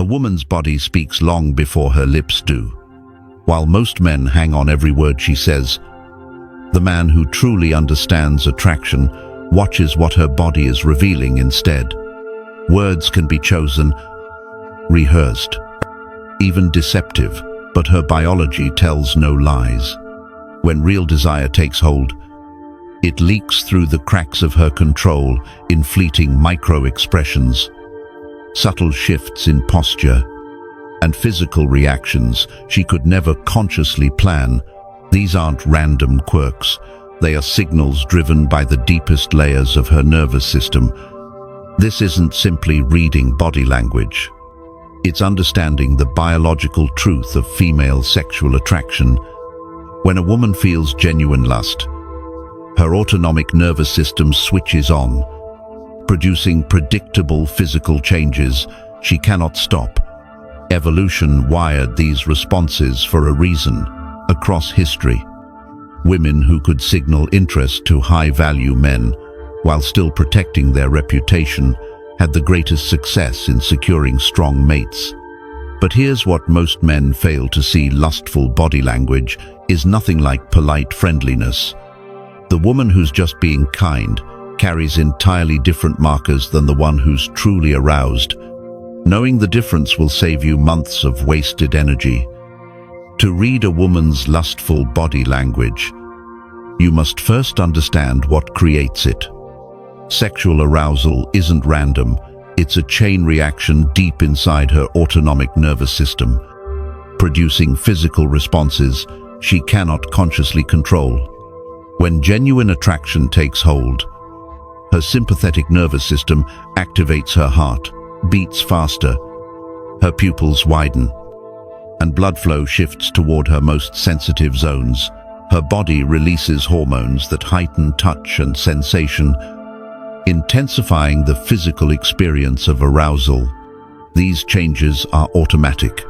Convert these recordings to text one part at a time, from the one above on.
A woman's body speaks long before her lips do. While most men hang on every word she says, the man who truly understands attraction watches what her body is revealing instead. Words can be chosen, rehearsed, even deceptive, but her biology tells no lies. When real desire takes hold, it leaks through the cracks of her control in fleeting micro-expressions, subtle shifts in posture, and physical reactions she could never consciously plan. These aren't random quirks. They are signals driven by the deepest layers of her nervous system. This isn't simply reading body language. It's understanding the biological truth of female sexual attraction. When a woman feels genuine lust, her autonomic nervous system switches on, producing predictable physical changes she cannot stop. Evolution wired these responses for a reason. Across history, women who could signal interest to high-value men while still protecting their reputation had the greatest success in securing strong mates. But here's what most men fail to see: lustful body language is nothing like polite friendliness. The woman who's just being kind carries entirely different markers than the one who's truly aroused. Knowing the difference will save you months of wasted energy. To read a woman's lustful body language, you must first understand what creates it. Sexual arousal isn't random. It's a chain reaction deep inside her autonomic nervous system, producing physical responses she cannot consciously control. When genuine attraction takes hold, her sympathetic nervous system activates, her heart beats faster, her pupils widen, and blood flow shifts toward her most sensitive zones. Her body releases hormones that heighten touch and sensation, intensifying the physical experience of arousal. These changes are automatic.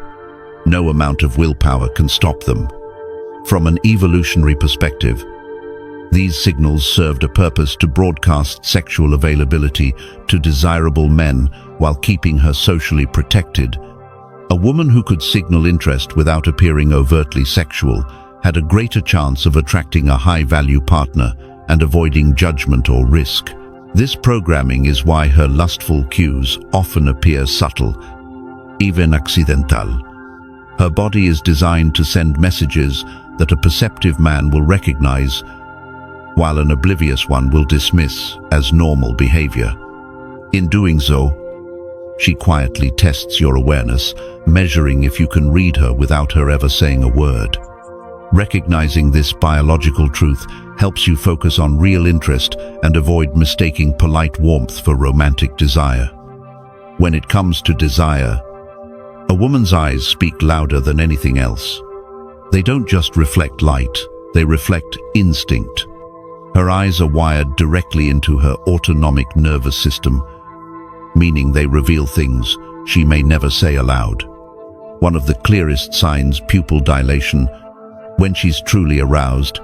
No amount of willpower can stop them. From an evolutionary perspective, these signals served a purpose: to broadcast sexual availability to desirable men while keeping her socially protected. A woman who could signal interest without appearing overtly sexual had a greater chance of attracting a high-value partner and avoiding judgment or risk. This programming is why her lustful cues often appear subtle, even accidental. Her body is designed to send messages that a perceptive man will recognize, while an oblivious one will dismiss as normal behavior. In doing so, she quietly tests your awareness, measuring if you can read her without her ever saying a word. Recognizing this biological truth helps you focus on real interest and avoid mistaking polite warmth for romantic desire. When it comes to desire, a woman's eyes speak louder than anything else. They don't just reflect light, they reflect instinct. Her eyes are wired directly into her autonomic nervous system, meaning they reveal things she may never say aloud. One of the clearest signs: pupil dilation. When she's truly aroused,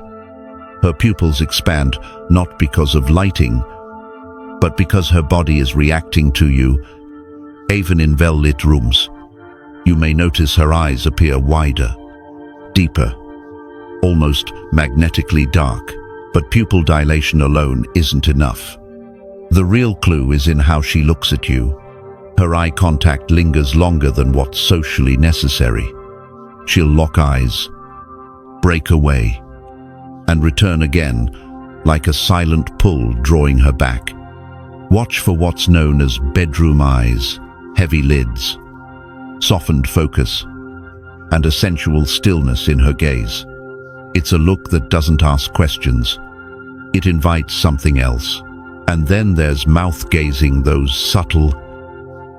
her pupils expand, not because of lighting, but because her body is reacting to you. Even in well-lit rooms, you may notice her eyes appear wider, deeper, almost magnetically dark. But pupil dilation alone isn't enough. The real clue is in how she looks at you. Her eye contact lingers longer than what's socially necessary. She'll lock eyes, break away, and return again, like a silent pull drawing her back. Watch for what's known as bedroom eyes: heavy lids, softened focus, and a sensual stillness in her gaze. It's a look that doesn't ask questions. It invites something else. And then there's mouth gazing, those subtle,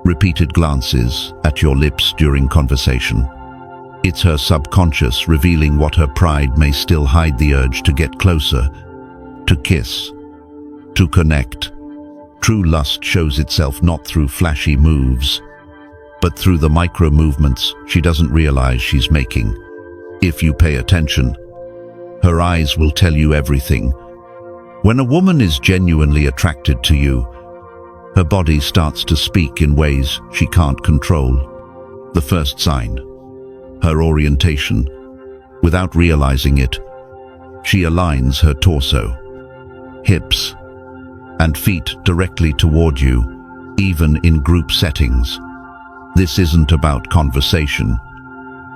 repeated glances at your lips during conversation. It's her subconscious revealing what her pride may still hide: the urge to get closer, to kiss, to connect. True lust shows itself not through flashy moves, but through the micro movements she doesn't realize she's making. If you pay attention, her eyes will tell you everything. When a woman is genuinely attracted to you, her body starts to speak in ways she can't control. The first sign, her orientation. Without realizing it, she aligns her torso, hips, and feet directly toward you, even in group settings. This isn't about conversation.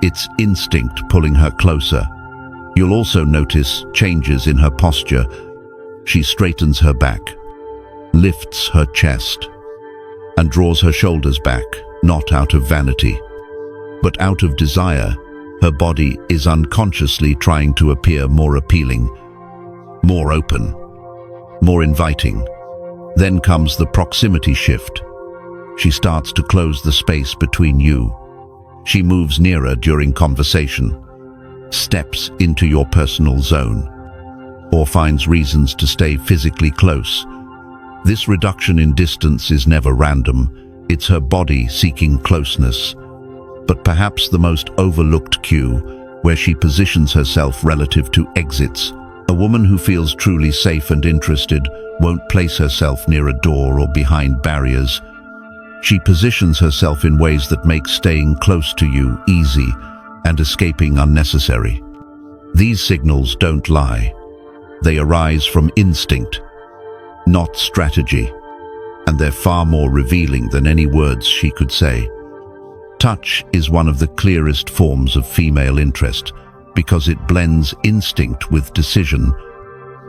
It's instinct pulling her closer. You'll also notice changes in her posture. She straightens her back, lifts her chest, and draws her shoulders back, not out of vanity, but out of desire. Her body is unconsciously trying to appear more appealing, more open, more inviting. Then comes the proximity shift. She starts to close the space between you. She moves nearer during conversation, steps into your personal zone, or finds reasons to stay physically close. This reduction in distance is never random. It's her body seeking closeness. But perhaps the most overlooked cue, where she positions herself relative to exits. A woman who feels truly safe and interested won't place herself near a door or behind barriers. She positions herself in ways that make staying close to you easy and escaping unnecessary. These signals don't lie. They arise from instinct, not strategy, and they're far more revealing than any words she could say. Touch is one of the clearest forms of female interest because it blends instinct with decision.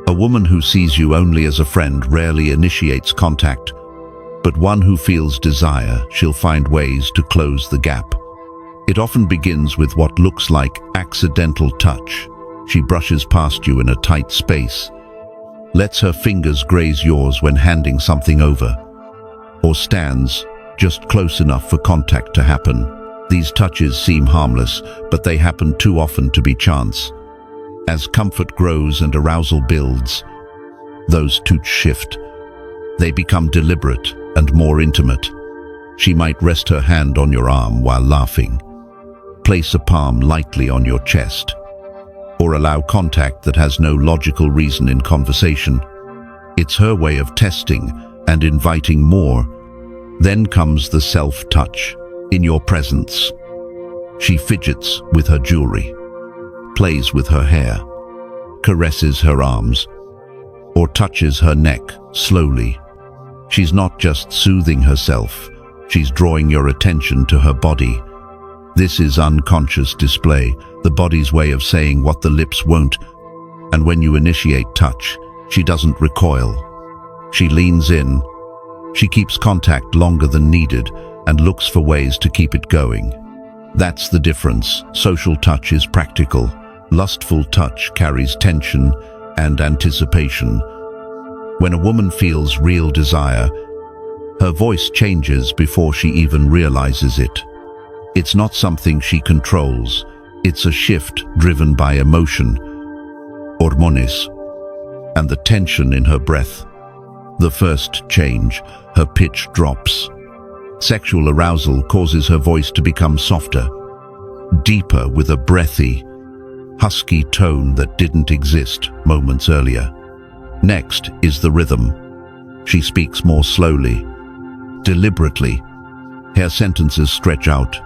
A woman who sees you only as a friend rarely initiates contact, but one who feels desire, she'll find ways to close the gap. It often begins with what looks like accidental touch. She brushes past you in a tight space, lets her fingers graze yours when handing something over, or stands just close enough for contact to happen. These touches seem harmless, but they happen too often to be chance. As comfort grows and arousal builds, those touches shift. They become deliberate and more intimate. She might rest her hand on your arm while laughing, place a palm lightly on your chest, or allow contact that has no logical reason in conversation. It's her way of testing and inviting more. Then comes the self-touch. In your presence, she fidgets with her jewelry, plays with her hair, caresses her arms, or touches her neck slowly. She's not just soothing herself, she's drawing your attention to her body. This is unconscious display, the body's way of saying what the lips won't. And when you initiate touch, she doesn't recoil. She leans in. She keeps contact longer than needed and looks for ways to keep it going. That's the difference. Social touch is practical. Lustful touch carries tension and anticipation. When a woman feels real desire, her voice changes before she even realizes it. It's not something she controls. It's a shift driven by emotion, hormones, and the tension in her breath. The first change, her pitch drops. Sexual arousal causes her voice to become softer, deeper, with a breathy, husky tone that didn't exist moments earlier. Next is the rhythm. She speaks more slowly, deliberately. Her sentences stretch out,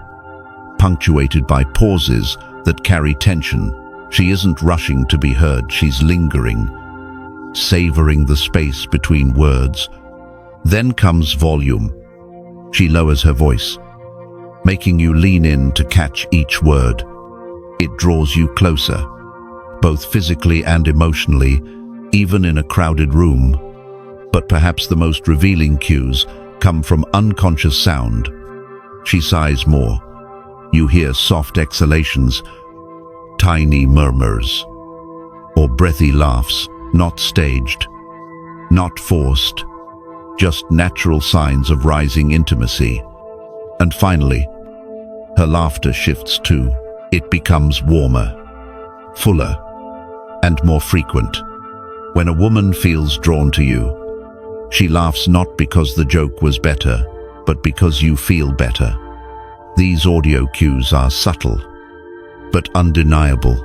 punctuated by pauses that carry tension. She isn't rushing to be heard, she's lingering, savoring the space between words. Then comes volume. She lowers her voice, making you lean in to catch each word. It draws you closer, both physically and emotionally, even in a crowded room. But perhaps the most revealing cues come from unconscious sound. She sighs more. You hear soft exhalations, tiny murmurs, or breathy laughs, not staged, not forced, just natural signs of rising intimacy. And finally, her laughter shifts too. It becomes warmer, fuller, and more frequent. When a woman feels drawn to you, she laughs not because the joke was better, but because you feel better. These audio cues are subtle, but undeniable.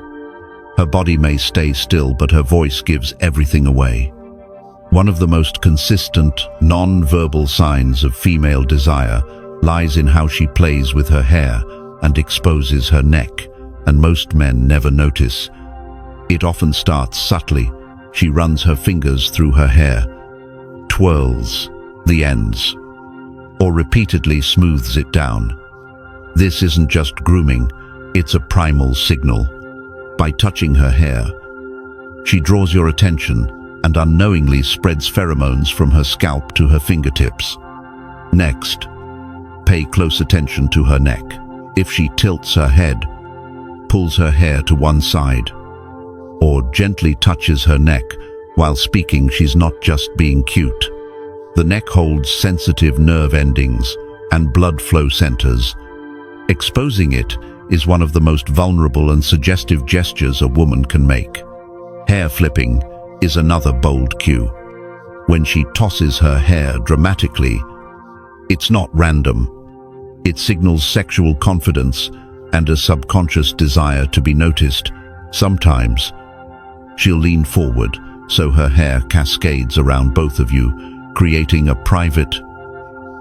Her body may stay still, but her voice gives everything away. One of the most consistent, non-verbal signs of female desire lies in how she plays with her hair and exposes her neck, and most men never notice. It often starts subtly. She runs her fingers through her hair, twirls the ends, or repeatedly smooths it down. This isn't just grooming, it's a primal signal. By touching her hair, she draws your attention and unknowingly spreads pheromones from her scalp to her fingertips. Next, pay close attention to her neck. If she tilts her head, pulls her hair to one side, or gently touches her neck while speaking, she's not just being cute. The neck holds sensitive nerve endings and blood flow centers. Exposing it is one of the most vulnerable and suggestive gestures a woman can make. Hair flipping is another bold cue. When she tosses her hair dramatically, it's not random. It signals sexual confidence and a subconscious desire to be noticed. Sometimes, she'll lean forward so her hair cascades around both of you, creating a private,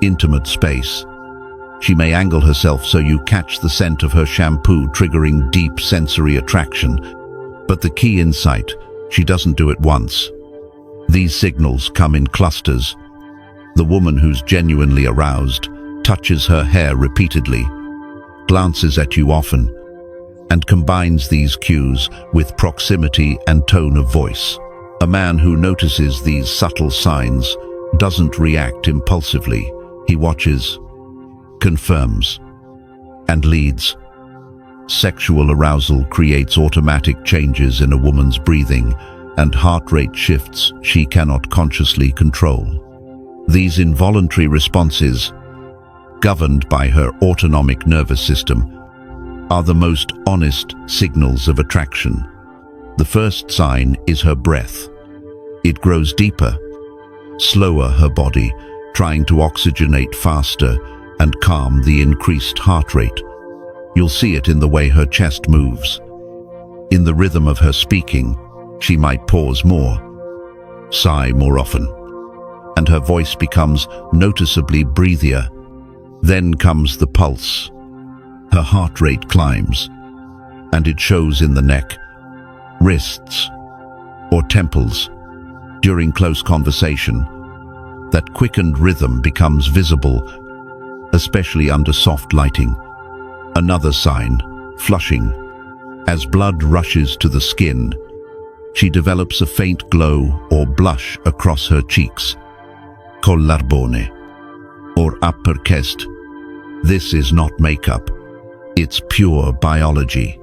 intimate space. She may angle herself so you catch the scent of her shampoo, triggering deep sensory attraction. But the key insight, she doesn't do it once. These signals come in clusters. The woman who's genuinely aroused touches her hair repeatedly, glances at you often, and combines these cues with proximity and tone of voice. A man who notices these subtle signs doesn't react impulsively. He watches, confirms, and leads. Sexual arousal creates automatic changes in a woman's breathing and heart rate shifts she cannot consciously control. These involuntary responses, governed by her autonomic nervous system, are the most honest signals of attraction. The first sign is her breath. It grows deeper, slower her body, trying to oxygenate faster and calm the increased heart rate. You'll see it in the way her chest moves. In the rhythm of her speaking, she might pause more, sigh more often, and her voice becomes noticeably breathier. Then comes the pulse. Her heart rate climbs, and it shows in the neck, wrists, or temples. During close conversation, that quickened rhythm becomes visible, especially under soft lighting. Another sign, flushing. As blood rushes to the skin, she develops a faint glow or blush across her cheeks. Collarbone, or upper chest. This is not makeup. It's pure biology,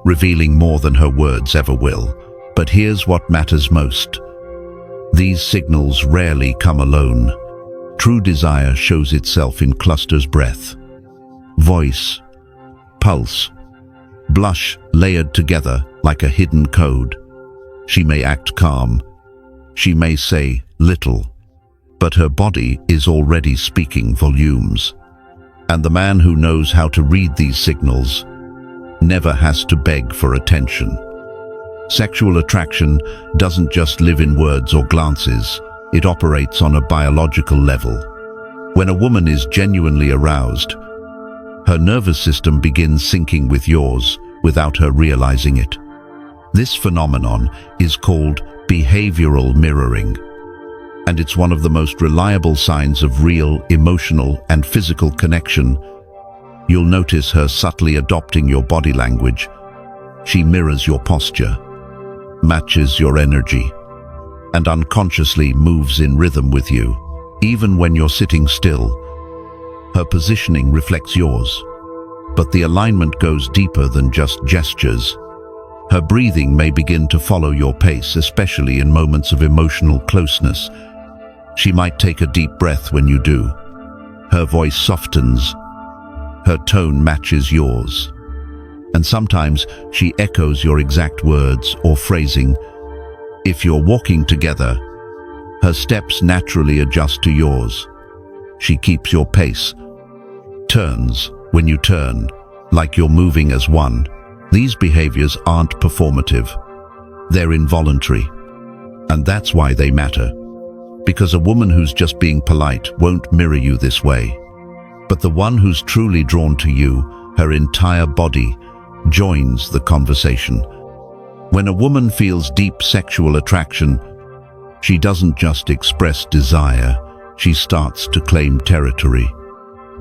revealing more than her words ever will. But here's what matters most. These signals rarely come alone. True desire shows itself in clusters: breath, voice, pulse, blush layered together like a hidden code. She may act calm, she may say little, but her body is already speaking volumes. And the man who knows how to read these signals never has to beg for attention. Sexual attraction doesn't just live in words or glances, it operates on a biological level. When a woman is genuinely aroused, her nervous system begins syncing with yours without her realizing it. This phenomenon is called behavioral mirroring, and it's one of the most reliable signs of real emotional and physical connection. You'll notice her subtly adopting your body language. She mirrors your posture, matches your energy, and unconsciously moves in rhythm with you. Even when you're sitting still, her positioning reflects yours. But the alignment goes deeper than just gestures. Her breathing may begin to follow your pace, especially in moments of emotional closeness. She might take a deep breath when you do. Her voice softens. Her tone matches yours. And sometimes she echoes your exact words or phrasing. If you're walking together, her steps naturally adjust to yours. She keeps your pace, turns when you turn, like you're moving as one. These behaviors aren't performative. They're involuntary. And that's why they matter. Because a woman who's just being polite won't mirror you this way. But the one who's truly drawn to you, her entire body, joins the conversation. When a woman feels deep sexual attraction, she doesn't just express desire, she starts to claim territory.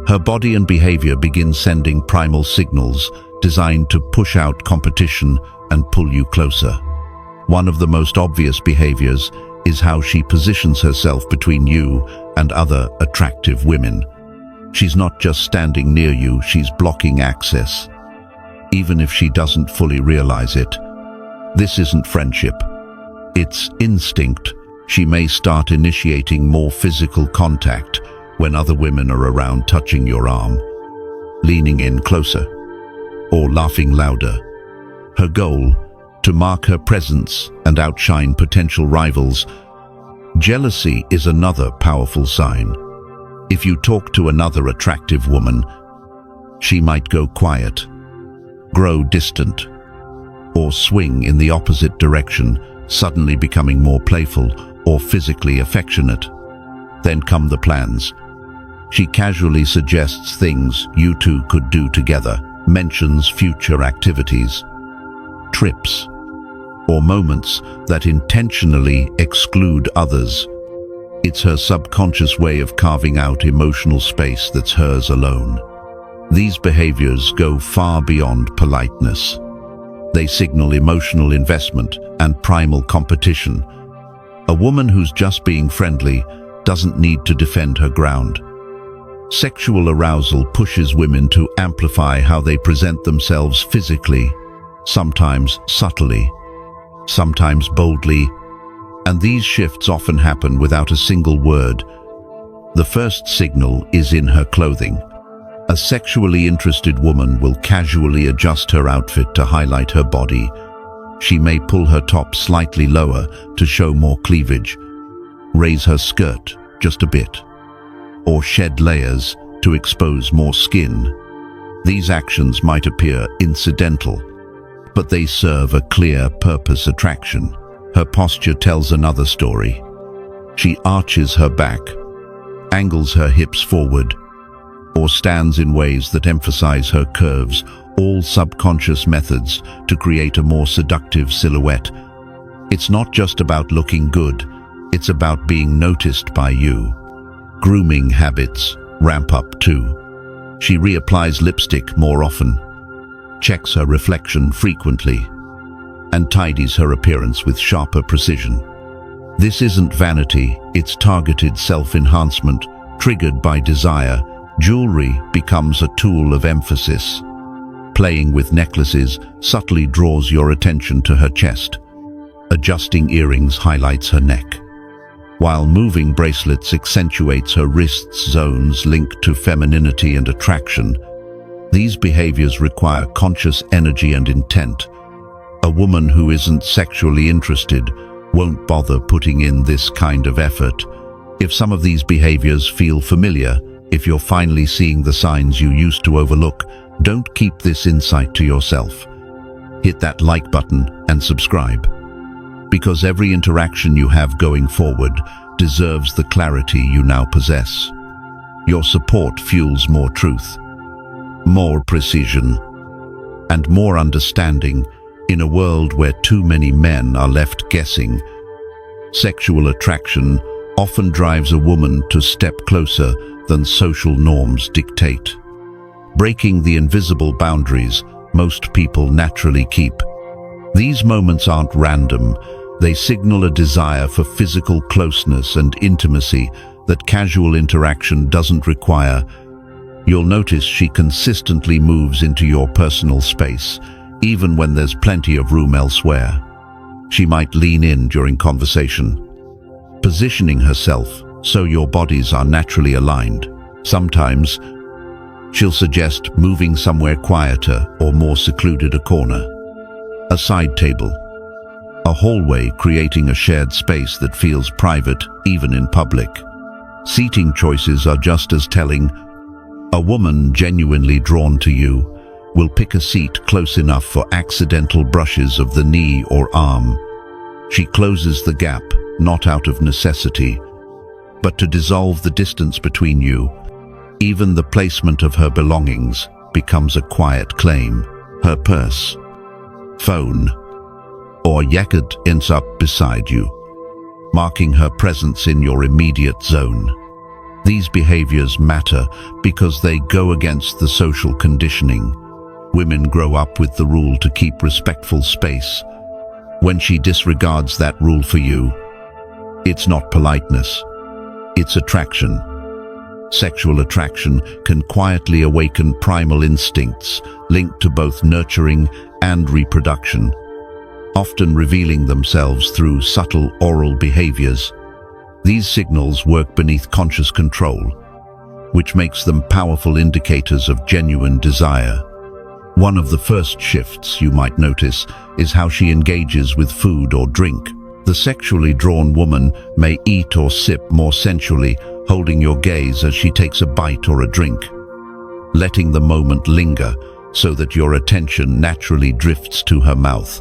Her body and behavior begin sending primal signals designed to push out competition and pull you closer. One of the most obvious behaviors is how she positions herself between you and other attractive women. She's not just standing near you, she's blocking access, even if she doesn't fully realize it. This isn't friendship. It's instinct. She may start initiating more physical contact when other women are around, touching your arm, leaning in closer, or laughing louder. Her goal, to mark her presence and outshine potential rivals. Jealousy is another powerful sign. If you talk to another attractive woman, she might go quiet, grow distant, or swing in the opposite direction, suddenly becoming more playful or physically affectionate. Then come the plans. She casually suggests things you two could do together, mentions future activities, trips, or moments that intentionally exclude others. It's her subconscious way of carving out emotional space that's hers alone. These behaviors go far beyond politeness. They signal emotional investment and primal competition. A woman who's just being friendly doesn't need to defend her ground. Sexual arousal pushes women to amplify how they present themselves physically, sometimes subtly, sometimes boldly, and these shifts often happen without a single word. The first signal is in her clothing. A sexually interested woman will casually adjust her outfit to highlight her body. She may pull her top slightly lower to show more cleavage, raise her skirt just a bit, or shed layers to expose more skin. These actions might appear incidental, but they serve a clear purpose: attraction. Her posture tells another story. She arches her back, angles her hips forward, or stands in ways that emphasize her curves, all subconscious methods to create a more seductive silhouette. It's not just about looking good, it's about being noticed by you. Grooming habits ramp up too. She reapplies lipstick more often, checks her reflection frequently, and tidies her appearance with sharper precision. This isn't vanity, it's targeted self-enhancement triggered by desire. Jewelry becomes a tool of emphasis. Playing with necklaces subtly draws your attention to her chest. Adjusting earrings highlights her neck, while moving bracelets accentuates her wrists, zones linked to femininity and attraction. These behaviors require conscious energy and intent. A woman who isn't sexually interested won't bother putting in this kind of effort. If some of these behaviors feel familiar, if you're finally seeing the signs you used to overlook, don't keep this insight to yourself. Hit that like button and subscribe, because every interaction you have going forward deserves the clarity you now possess. Your support fuels more truth, more precision, and more understanding in a world where too many men are left guessing. Sexual attraction often drives a woman to step closer than social norms dictate, breaking the invisible boundaries most people naturally keep. These moments aren't random. They signal a desire for physical closeness and intimacy that casual interaction doesn't require. You'll notice she consistently moves into your personal space, even when there's plenty of room elsewhere. She might lean in during conversation, positioning herself so your bodies are naturally aligned. Sometimes she'll suggest moving somewhere quieter or more secluded, a corner, a side table, a hallway, creating a shared space that feels private even in public. Seating choices are just as telling. A woman genuinely drawn to you will pick a seat close enough for accidental brushes of the knee or arm. She closes the gap, not out of necessity, but to dissolve the distance between you. Even the placement of her belongings becomes a quiet claim. Her purse, phone, or jacket ends up beside you, marking her presence in your immediate zone. These behaviors matter because they go against the social conditioning. Women grow up with the rule to keep respectful space. When she disregards that rule for you, it's not politeness, it's attraction. Sexual attraction can quietly awaken primal instincts linked to both nurturing and reproduction, often revealing themselves through subtle oral behaviors. These signals work beneath conscious control, which makes them powerful indicators of genuine desire. One of the first shifts you might notice is how she engages with food or drink. The sexually drawn woman may eat or sip more sensually, holding your gaze as she takes a bite or a drink, letting the moment linger so that your attention naturally drifts to her mouth.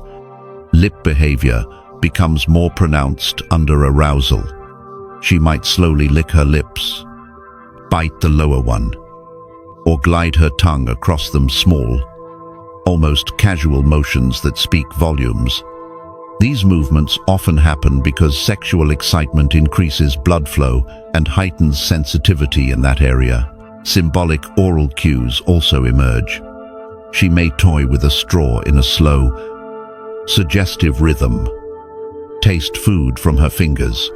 Lip behavior becomes more pronounced under arousal. She might slowly lick her lips, bite the lower one, or glide her tongue across them, small, almost casual motions that speak volumes. These movements often happen because sexual excitement increases blood flow and heightens sensitivity in that area. Symbolic oral cues also emerge. She may toy with a straw in a slow, suggestive rhythm, taste food from her fingers,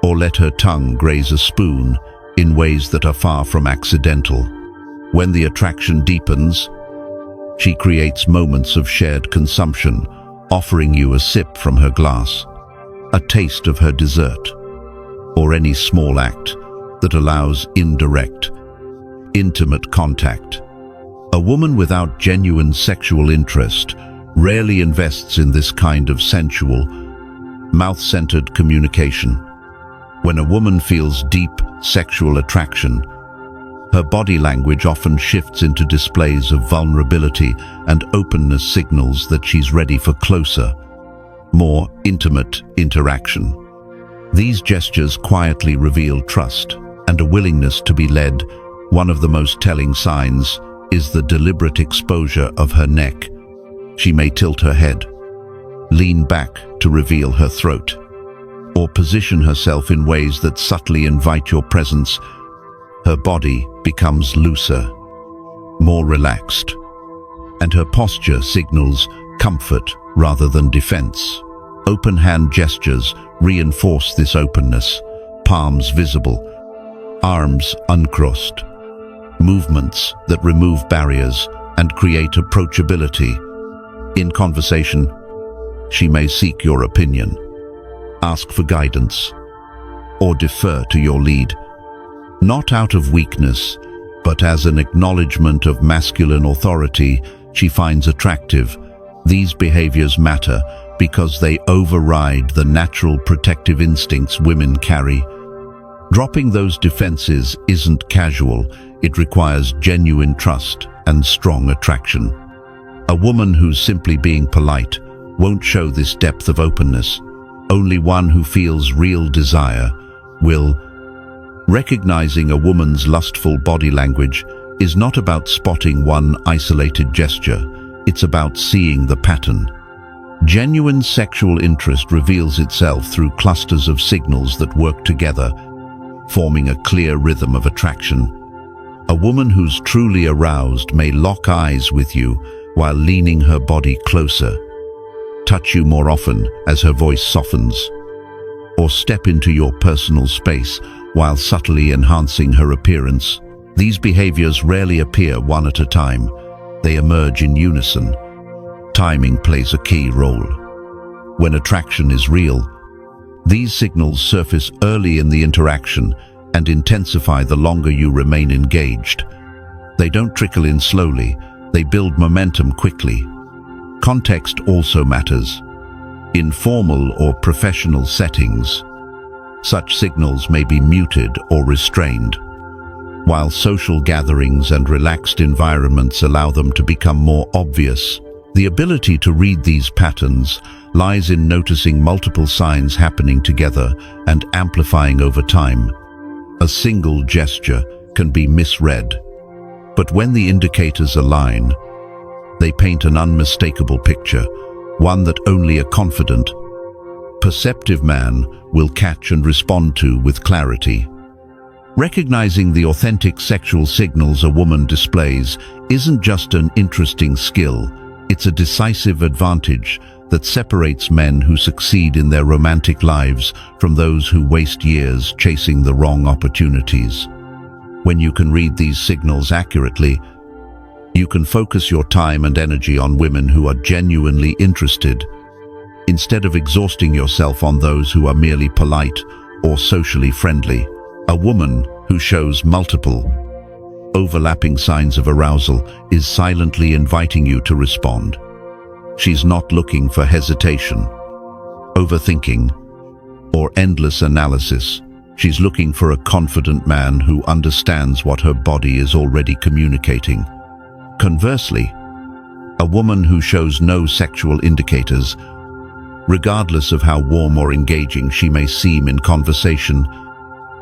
or let her tongue graze a spoon in ways that are far from accidental. When the attraction deepens, she creates moments of shared consumption, offering you a sip from her glass, a taste of her dessert, or any small act that allows indirect, intimate contact. A woman without genuine sexual interest rarely invests in this kind of sensual, mouth-centered communication. When a woman feels deep sexual attraction, her body language often shifts into displays of vulnerability and openness, signals that she's ready for closer, more intimate interaction. These gestures quietly reveal trust and a willingness to be led. One of the most telling signs is the deliberate exposure of her neck. She may tilt her head, lean back to reveal her throat, or position herself in ways that subtly invite your presence. Her body becomes looser, more relaxed, and her posture signals comfort rather than defense. Open hand gestures reinforce this openness, palms visible, arms uncrossed, movements that remove barriers and create approachability. In conversation, she may seek your opinion, ask for guidance, or defer to your lead, not out of weakness, but as an acknowledgement of masculine authority she finds attractive. These behaviors matter because they override the natural protective instincts women carry. Dropping those defenses isn't casual, it requires genuine trust and strong attraction. A woman who's simply being polite won't show this depth of openness. Only one who feels real desire will. Recognizing a woman's lustful body language is not about spotting one isolated gesture, it's about seeing the pattern. Genuine sexual interest reveals itself through clusters of signals that work together, forming a clear rhythm of attraction. A woman who's truly aroused may lock eyes with you while leaning her body closer, touch you more often as her voice softens, or step into your personal space while subtly enhancing her appearance. These behaviors rarely appear one at a time. They emerge in unison. Timing plays a key role. When attraction is real, these signals surface early in the interaction and intensify the longer you remain engaged. They don't trickle in slowly, they build momentum quickly. Context also matters. In formal or professional settings, such signals may be muted or restrained, while social gatherings and relaxed environments allow them to become more obvious. The ability to read these patterns lies in noticing multiple signs happening together and amplifying over time. A single gesture can be misread. But when the indicators align, they paint an unmistakable picture, one that only a confident, perceptive man will catch and respond to with clarity. Recognizing the authentic sexual signals a woman displays isn't just an interesting skill, it's a decisive advantage that separates men who succeed in their romantic lives from those who waste years chasing the wrong opportunities. When you can read these signals accurately, you can focus your time and energy on women who are genuinely interested, instead of exhausting yourself on those who are merely polite or socially friendly. A woman who shows multiple, overlapping signs of arousal is silently inviting you to respond. She's not looking for hesitation, overthinking, or endless analysis. She's looking for a confident man who understands what her body is already communicating. Conversely, a woman who shows no sexual indicators, regardless of how warm or engaging she may seem in conversation,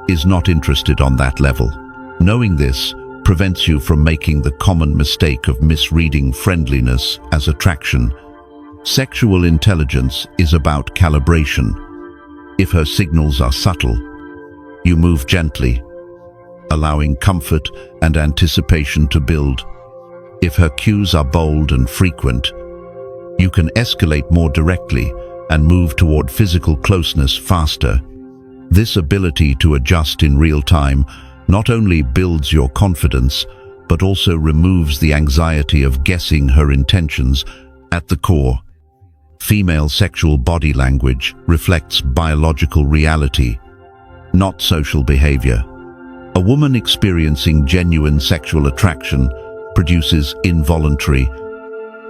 is not interested on that level. Knowing this prevents you from making the common mistake of misreading friendliness as attraction. Sexual intelligence is about calibration. If her signals are subtle, you move gently, allowing comfort and anticipation to build. If her cues are bold and frequent, you can escalate more directly and move toward physical closeness faster. This ability to adjust in real time not only builds your confidence, but also removes the anxiety of guessing her intentions. At the core, female sexual body language reflects biological reality, not social behavior. A woman experiencing genuine sexual attraction produces involuntary,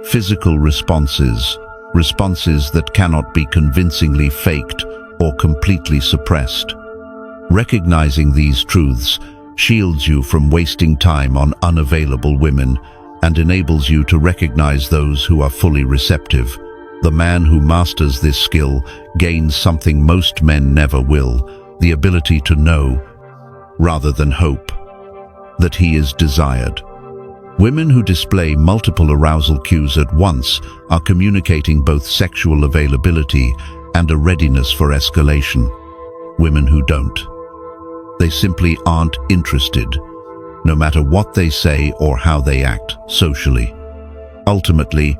physical responses that cannot be convincingly faked or completely suppressed. Recognizing these truths shields you from wasting time on unavailable women and enables you to recognize those who are fully receptive. The man who masters this skill gains something most men never will: the ability to know, rather than hope, that he is desired. Women who display multiple arousal cues at once are communicating both sexual availability and a readiness for escalation. Women who don't, they simply aren't interested, no matter what they say or how they act socially. Ultimately,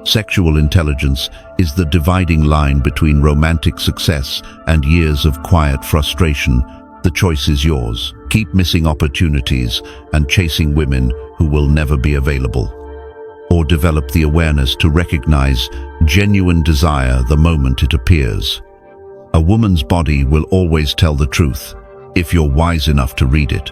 sexual intelligence is the dividing line between romantic success and years of quiet frustration. The choice is yours. Keep missing opportunities and chasing women who will never be available, or develop the awareness to recognize genuine desire the moment it appears. A woman's body will always tell the truth if you're wise enough to read it.